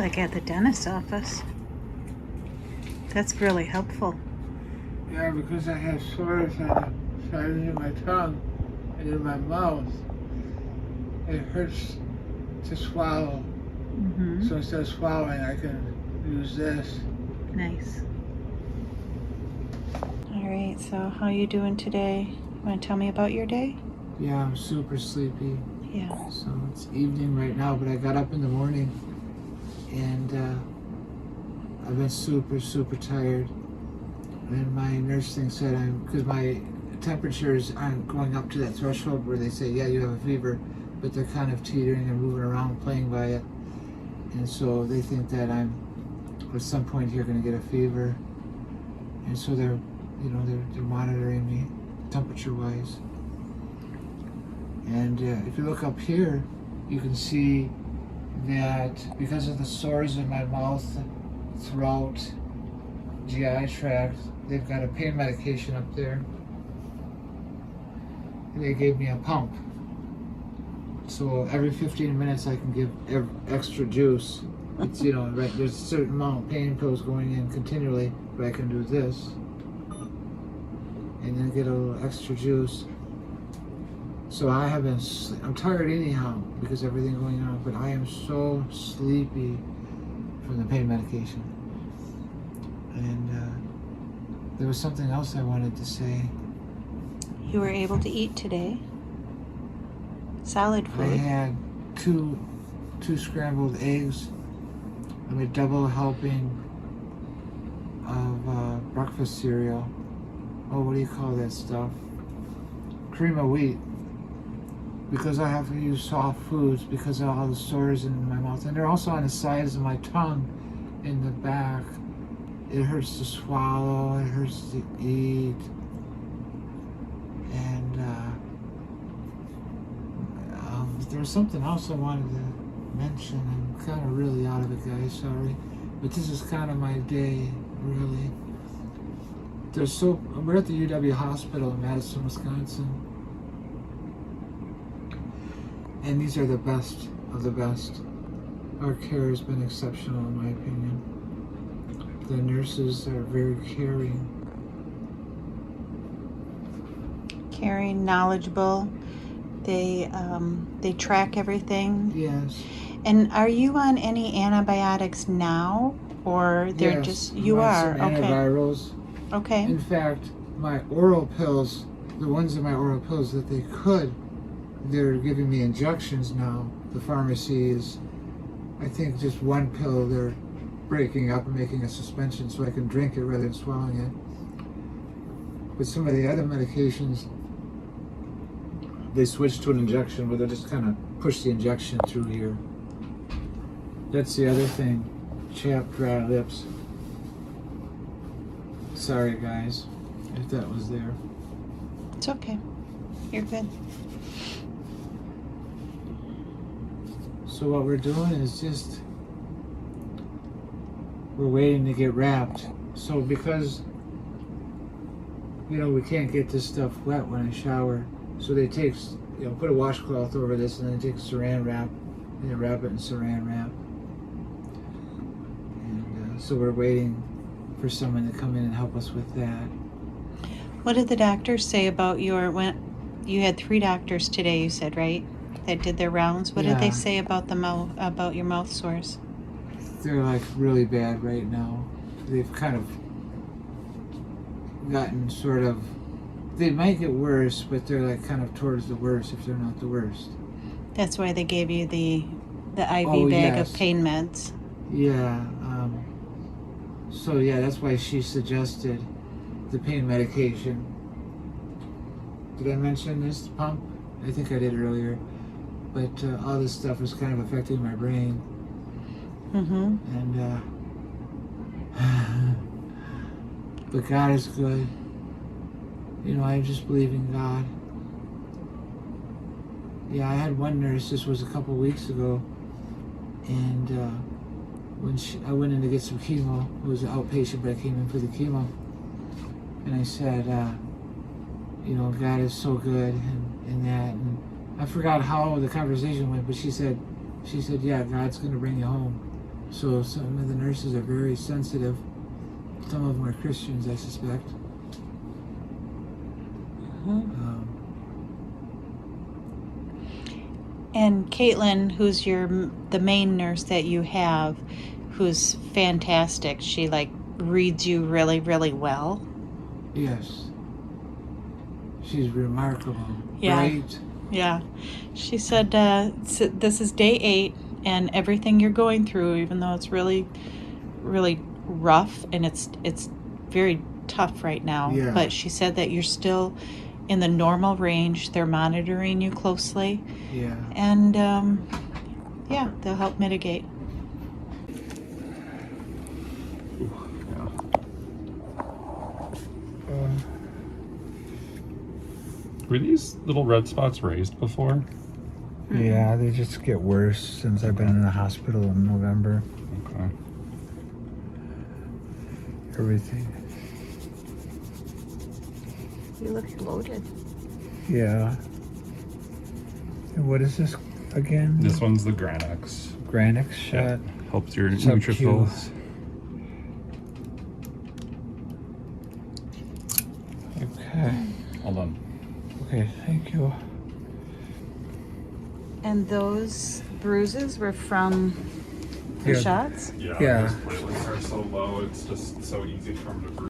like at the dentist's office. That's really helpful. Yeah, because I have sores on the sides of my tongue and in my mouth. It hurts to swallow. Mm-hmm. So instead of swallowing, I can use this. Nice. All right, so how you doing today? You want to tell me about your day? Yeah, I'm super sleepy. Yeah. So it's evening right now, but I got up in the morning and I've been super tired. And my nurse thing said because my temperatures aren't going up to that threshold where they say, yeah, you have a fever, but they're kind of teetering and moving around, playing by it. And so they think that I'm at some point here going to get a fever. And so they're monitoring me temperature-wise. And if you look up here, you can see that because of the sores in my mouth, throat, GI tract, they've got a pain medication up there. And they gave me a pump. So every 15 minutes I can give extra juice. It's, right, there's a certain amount of pain pills going in continually, but I can do this. And then get a little extra juice. So I'm tired anyhow because everything going on, but I am so sleepy from the pain medication. And there was something else I wanted to say. You were able to eat today? Solid food. I had two scrambled eggs and a double helping of breakfast cereal. Oh, what do you call that stuff? Cream of wheat. Because I have to use soft foods because of all the sores in my mouth. And they're also on the sides of my tongue in the back. It hurts to swallow, it hurts to eat. And there was something else I wanted to mention. I'm kind of really out of it, guys, sorry. But this is kind of my day, really. We're at the UW hospital in Madison, Wisconsin. And these are the best of the best. Our care has been exceptional, in my opinion. The nurses are very caring. Caring, knowledgeable. They track everything. Yes. And are you on any antibiotics now, or they're Yes, you are? some Okay. antivirals. Okay. In fact, my oral pills, the ones in my oral pills that they're giving me injections now. The pharmacy is, I think, just one pill they're breaking up and making a suspension so I can drink it rather than swallowing it. But some of the other medications, they switched to an injection where they just kind of push the injection through here. That's the other thing. Chapped, dry lips. Sorry, guys, if that was there. It's okay. You're good. So what we're doing is we're waiting to get wrapped. So because, we can't get this stuff wet when I shower, so they put a washcloth over this and then they take saran wrap and they wrap it in saran wrap. And so we're waiting for someone to come in and help us with that. What did the doctors say about you had 3 doctors today, you said, right? That did their rounds. What did they say about about your mouth sores? They're like really bad right now. They've kind of gotten they might get worse, but they're like kind of towards the worst if they're not the worst. That's why they gave you the IV bag of pain meds. Yeah. So that's why she suggested the pain medication. Did I mention this pump? I think I did earlier. But all this stuff is kind of affecting my brain. Mm-hmm. And but God is good. I just believe in God. Yeah, I had one nurse, this was a couple weeks ago, and when I went in to get some chemo, it was an outpatient, but I came in for the chemo, and I said, God is so good, and that, and I forgot how the conversation went, but she said, yeah, God's going to bring you home. So some of the nurses are very sensitive. Some of them are Christians, I suspect. And Caitlin, who's the main nurse that you have, who's fantastic, she like reads you really, really well. Yes. She's remarkable. Yeah. Right? Yeah. She said, this is day 8, and everything you're going through, even though it's really, really rough and it's very tough right now. Yeah. But she said that you're still in the normal range. They're monitoring you closely. Yeah. And yeah, they'll help mitigate. Were these little red spots raised before? Yeah, they just get worse since I've been in the hospital in November. Okay. Everything. You look loaded. Yeah. And what is this again? This one's the Granix. Granix shot. Helps your Sub-Q. neutrophils. Okay. Hold on. Okay, thank you. And those bruises were from the Yeah. shots? Yeah. Yeah. His platelets are so low, it's just so easy for him to breathe.